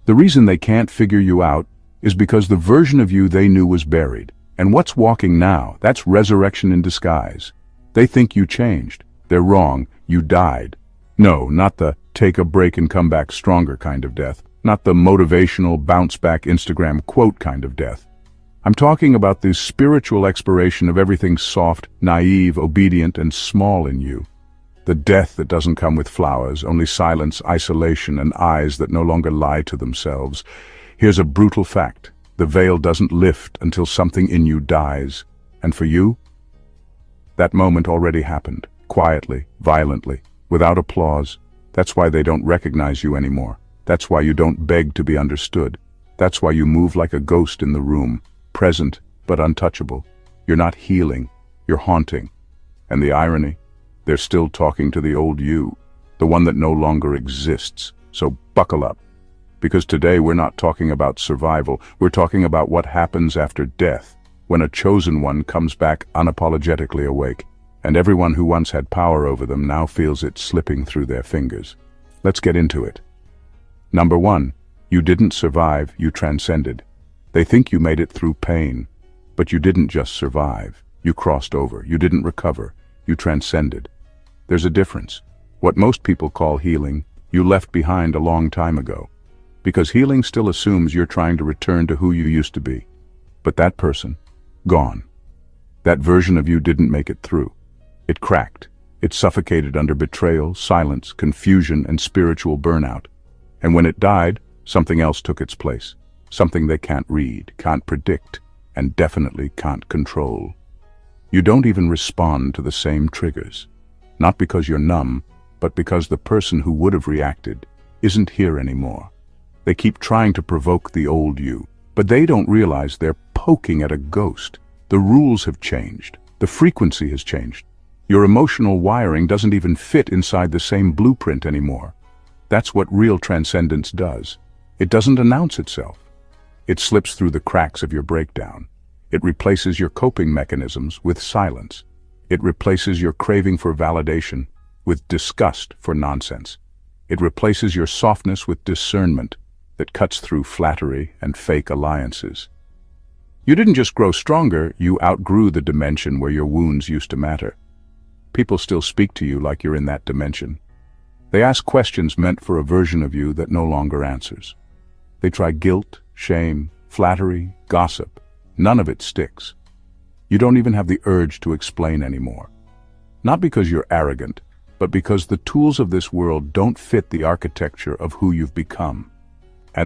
The reason they can't figure you out is because the version of you they knew was buried. And what's walking now? That's resurrection in disguise. They think you changed. They're wrong. You died. No, not the take a break and come back stronger kind of death. Not the motivational bounce back Instagram quote kind of death. I'm talking about the spiritual expiration of everything soft, naive, obedient, and small in you. The death that doesn't come with flowers, only silence, isolation, and eyes that no longer lie to themselves. Here's a brutal fact. The veil doesn't lift until something in you dies. And for you, that moment already happened, quietly, violently, without applause. That's why they don't recognize you anymore. That's why you don't beg to be understood. That's why you move like a ghost in the room, present but untouchable. You're not healing, you're haunting. And the irony? They're still talking to the old you, the one that no longer exists. So buckle up. Because today we're not talking about survival, we're talking about what happens after death, when a chosen one comes back unapologetically awake, and everyone who once had power over them now feels it slipping through their fingers. Let's get into it. Number 1, you didn't survive, you transcended. They think you made it through pain, but you didn't just survive. You crossed over, you didn't recover, you transcended. There's a difference. What most people call healing, you left behind a long time ago. Because healing still assumes you're trying to return to who you used to be. But that person, gone. That version of you didn't make it through. It cracked. It suffocated under betrayal, silence, confusion, and spiritual burnout. And when it died, something else took its place. Something they can't read, can't predict, and definitely can't control. You don't even respond to the same triggers. Not because you're numb, but because the person who would have reacted isn't here anymore. They keep trying to provoke the old you, but they don't realize they're poking at a ghost. The rules have changed. The frequency has changed. Your emotional wiring doesn't even fit inside the same blueprint anymore. That's what real transcendence does. It doesn't announce itself. It slips through the cracks of your breakdown. It replaces your coping mechanisms with silence. It replaces your craving for validation with disgust for nonsense. It replaces your softness with discernment that cuts through flattery and fake alliances. You didn't just grow stronger, you outgrew the dimension where your wounds used to matter. People still speak to you like you're in that dimension. They ask questions meant for a version of you that no longer answers. They try guilt, shame, flattery, gossip. None of it sticks. You don't even have the urge to explain anymore. Not because you're arrogant, but because the tools of this world don't fit the architecture of who you've become.